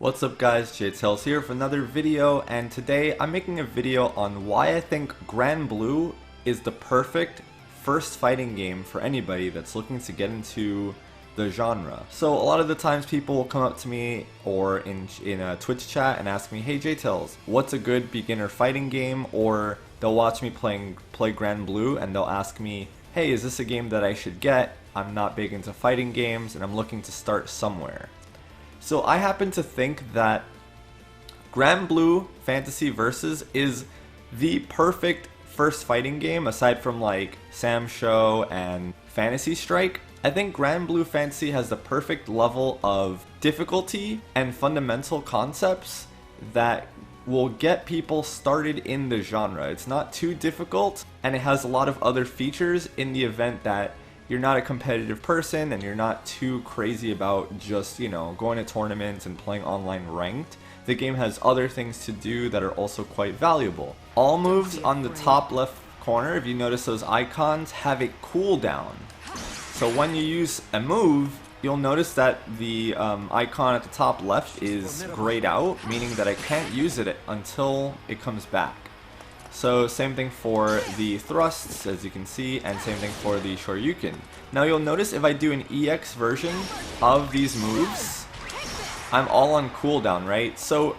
What's up guys, Tails here for another video, and today I'm making a video on why I think Granblue is the perfect first fighting game for anybody that's looking to get into the genre. So a lot of the times people will come up to me or in a Twitch chat and ask me, hey Tails, what's a good beginner fighting game? Or they'll watch me play Granblue and they'll ask me, hey, is this a game that I should get? I'm not big into fighting games and I'm looking to start somewhere. So I happen to think that Granblue Fantasy Versus is the perfect first fighting game aside from like Sam Show and Fantasy Strike. I think Granblue Fantasy has the perfect level of difficulty and fundamental concepts that will get people started in the genre. It's not too difficult and it has a lot of other features in the event that you're not a competitive person and you're not too crazy about just, going to tournaments and playing online ranked. The game has other things to do that are also quite valuable. All moves on the top left corner, if you notice those icons, have a cooldown. So when you use a move, you'll notice that the icon at the top left is grayed out, meaning that I can't use it until it comes back. So same thing for the thrusts, as you can see, and same thing for the Shoryuken. Now you'll notice if I do an EX version of these moves, I'm all on cooldown, right? So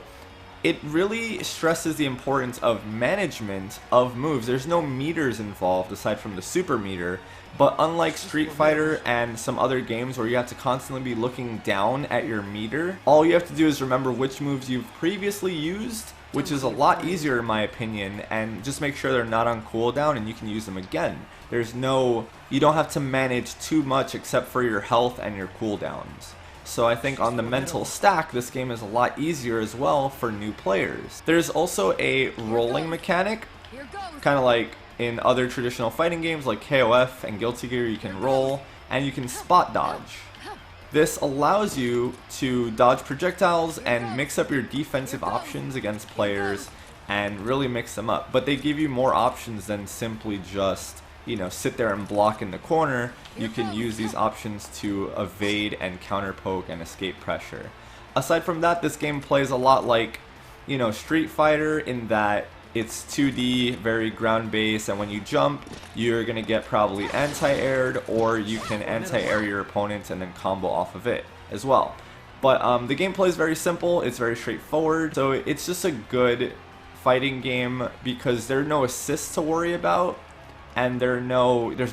it really stresses the importance of management of moves. There's no meters involved aside from the super meter, but unlike Street Fighter and some other games where you have to constantly be looking down at your meter, all you have to do is remember which moves you've previously used, which is a lot easier in my opinion, and just make sure they're not on cooldown and you can use them again. You don't have to manage too much except for your health and your cooldowns. So I think on the mental stack, this game is a lot easier as well for new players. There's also a rolling mechanic, kind of like in other traditional fighting games like KOF and Guilty Gear. You can roll and you can spot dodge. This allows you to dodge projectiles and mix up your defensive options against players and really mix them up. But they give you more options than simply just, sit there and block in the corner. You can use these options to evade and counter poke and escape pressure. Aside from that, this game plays a lot like, Street Fighter in that it's 2D, very ground-based, and when you jump, you're going to get probably anti-aired, or you can anti-air your opponent and then combo off of it as well. But the gameplay is very simple, it's very straightforward, so it's just a good fighting game because there are no assists to worry about, and there's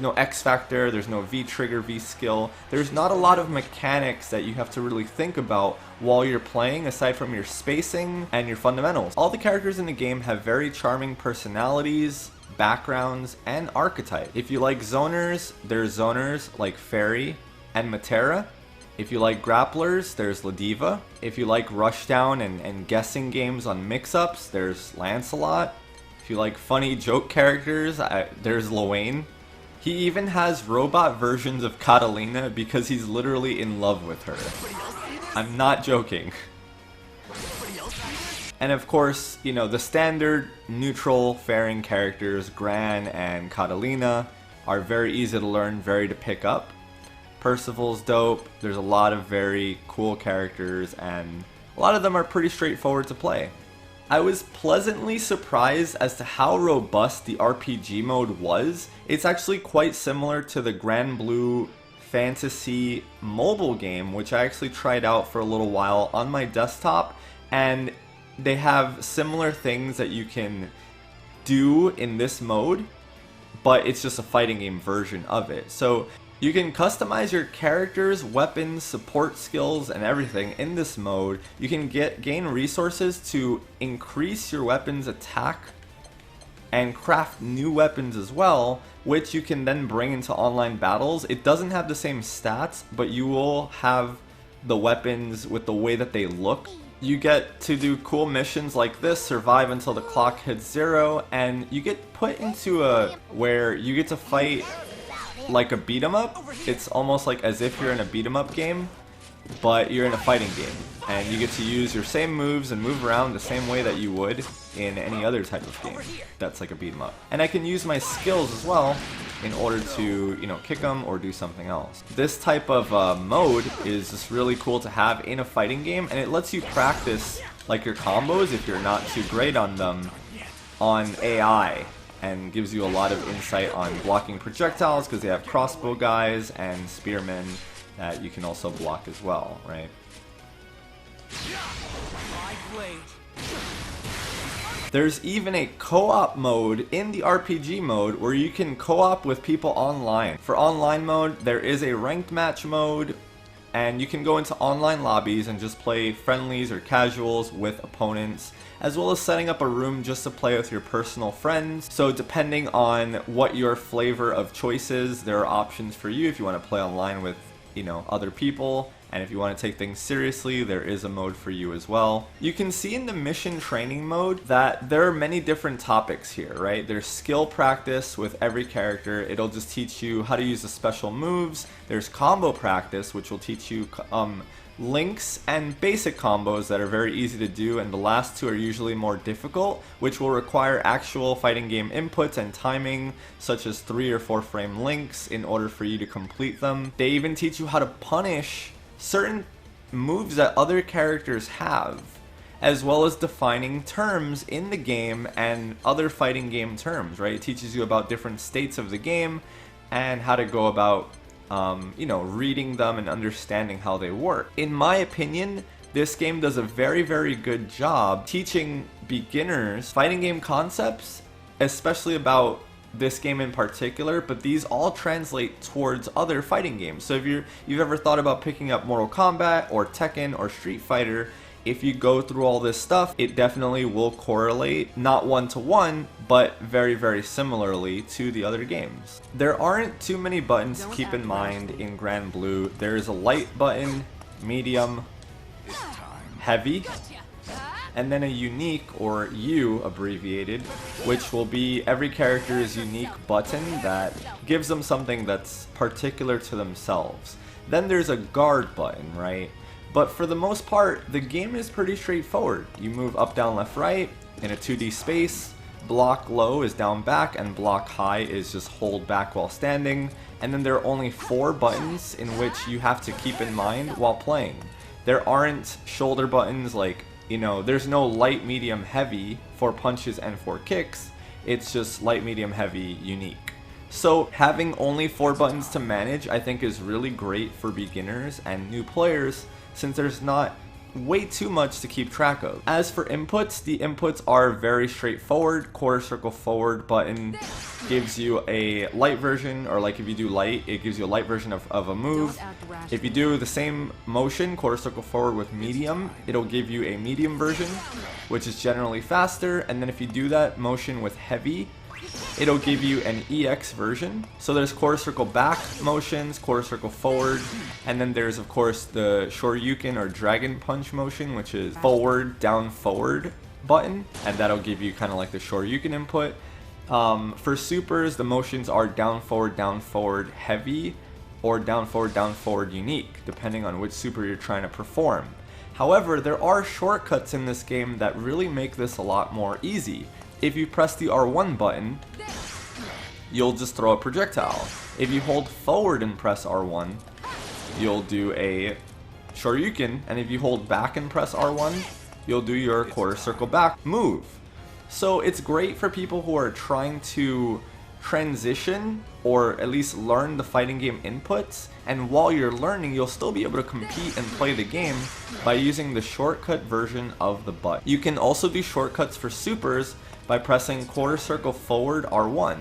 no X factor, there's no V trigger, V skill. There's not a lot of mechanics that you have to really think about while you're playing aside from your spacing and your fundamentals. All the characters in the game have very charming personalities, backgrounds, and archetypes. If you like zoners, there's zoners like Fairy and Matera. If you like grapplers, there's Ladiva. If you like rushdown and guessing games on mix-ups, there's Lancelot. If you like funny joke characters, there's Luane. He even has robot versions of Catalina because he's literally in love with her. I'm not joking. And of course, the standard neutral faring characters, Gran and Catalina, are very easy to learn, very to pick up. Percival's dope. There's a lot of very cool characters and a lot of them are pretty straightforward to play. I was pleasantly surprised as to how robust the RPG mode was. It's actually quite similar to the Granblue Fantasy mobile game, which I actually tried out for a little while on my desktop, and they have similar things that you can do in this mode, but it's just a fighting game version of it. So you can customize your characters, weapons, support skills, and everything in this mode. You can gain resources to increase your weapon's attack and craft new weapons as well, which you can then bring into online battles. It doesn't have the same stats, but you will have the weapons with the way that they look. You get to do cool missions like this, survive until the clock hits 0, and you get put into where you get to fight like a beat 'em up. It's almost like as if you're in a beat 'em up game, but you're in a fighting game. and you get to use your same moves and move around the same way that you would in any other type of game that's like a beat 'em up. And I can use my skills as well in order to, you know, kick them or do something else. This type of mode is just really cool to have in a fighting game, and it lets you practice like your combos if you're not too great on them on AI, and gives you a lot of insight on blocking projectiles because they have crossbow guys and spearmen that you can also block as well, right? There's even a co-op mode in the RPG mode where you can co-op with people online. For online mode, there is a ranked match mode, and you can go into online lobbies and just play friendlies or casuals with opponents, as well as setting up a room just to play with your personal friends. So depending on what your flavor of choice is, there are options for you if you want to play online with, you know, other people. And if you want to take things seriously, there is a mode for you as well. You can see in the mission training mode that there are many different topics here, right? There's skill practice with every character. It'll just teach you how to use the special moves. There's combo practice, which will teach you links and basic combos that are very easy to do, and the last two are usually more difficult, which will require actual fighting game inputs and timing, such as 3 or 4 frame links in order for you to complete them. They even teach you how to punish certain moves that other characters have, as well as defining terms in the game and other fighting game terms, right? It teaches you about different states of the game and how to go about you know, reading them and understanding how they work. In my opinion, this game does a very, very good job teaching beginners fighting game concepts, especially about this game in particular, but these all translate towards other fighting games. So if you've ever thought about picking up Mortal Kombat or Tekken or Street Fighter, if you go through all this stuff, it definitely will correlate, not one-to-one, but very, very similarly to the other games. There aren't too many buttons to keep in mind in Granblue. There is a light button, medium, heavy, and then a unique, or U abbreviated, which will be every character's unique button that gives them something that's particular to themselves. Then there's a guard button, right? But for the most part, the game is pretty straightforward. You move up, down, left, right in a 2D space. Block low is down, back, and block high is just hold back while standing. And then there are only 4 buttons in which you have to keep in mind while playing. There aren't shoulder buttons like, you know, there's no light, medium, heavy for punches and for kicks. It's just light, medium, heavy, unique. So having only 4 buttons to manage, I think, is really great for beginners and new players, since there's not way too much to keep track of. As for inputs, the inputs are very straightforward. Quarter circle forward button gives you a light version, or like if you do light, it gives you a light version of a move. If you do the same motion, quarter circle forward with medium, it'll give you a medium version, which is generally faster. And then if you do that motion with heavy, it'll give you an EX version. So there's quarter circle back motions, quarter circle forward, and then there's of course the Shoryuken or Dragon Punch motion, which is forward, down, forward button, and that'll give you kind of like the Shoryuken input. For supers, the motions are down, forward, heavy, or down, forward, unique, depending on which super you're trying to perform. However, there are shortcuts in this game that really make this a lot more easy. If you press the R1 button, you'll just throw a projectile. If you hold forward and press R1, you'll do a Shoryuken, and if you hold back and press R1, you'll do your quarter circle back move. So it's great for people who are trying to transition or at least learn the fighting game inputs, and while you're learning, you'll still be able to compete and play the game by using the shortcut version of the button. You can also do shortcuts for supers by pressing quarter circle forward R1.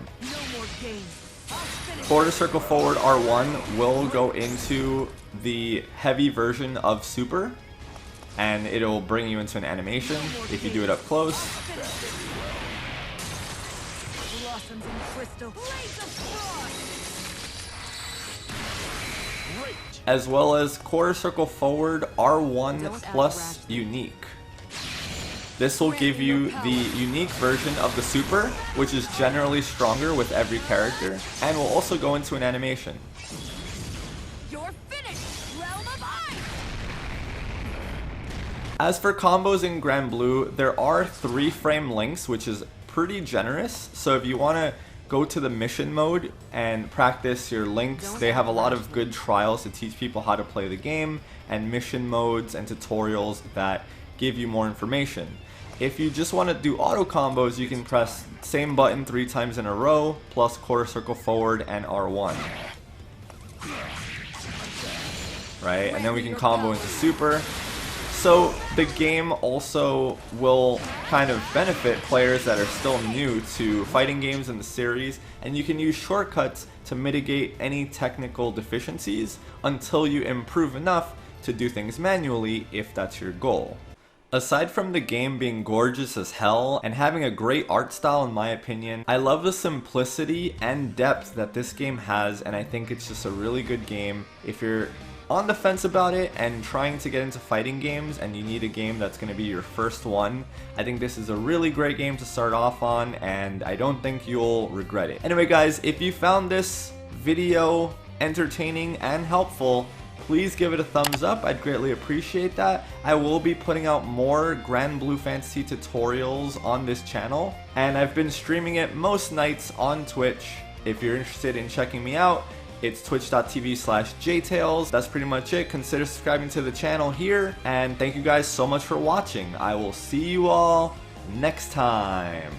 Quarter circle forward R1 will go into the heavy version of super, and it'll bring you into an animation if you do it up close. As well as quarter circle forward R1 plus unique. This will give you the unique version of the super, which is generally stronger with every character, and will also go into an animation. You're finished, Realm of Ice! As for combos in Granblue, there are 3-frame links, which is pretty generous. So if you want to go to the mission mode and practice your links, they have a lot of good trials to teach people how to play the game, and mission modes and tutorials that give you more information. If you just want to do auto combos, you can press same button 3 times in a row, plus quarter circle forward and R1. Right, and then we can combo into super. So the game also will kind of benefit players that are still new to fighting games in the series, and you can use shortcuts to mitigate any technical deficiencies until you improve enough to do things manually if that's your goal. Aside from the game being gorgeous as hell and having a great art style in my opinion, I love the simplicity and depth that this game has, and I think it's just a really good game. If you're on the fence about it and trying to get into fighting games and you need a game that's going to be your first one, I think this is a really great game to start off on, and I don't think you'll regret it. Anyway guys, if you found this video entertaining and helpful, please give it a thumbs up. I'd greatly appreciate that. I will be putting out more Granblue Fantasy tutorials on this channel, and I've been streaming it most nights on Twitch. If you're interested in checking me out, it's twitch.tv/jtails. That's pretty much it. Consider subscribing to the channel here, and thank you guys so much for watching. I will see you all next time.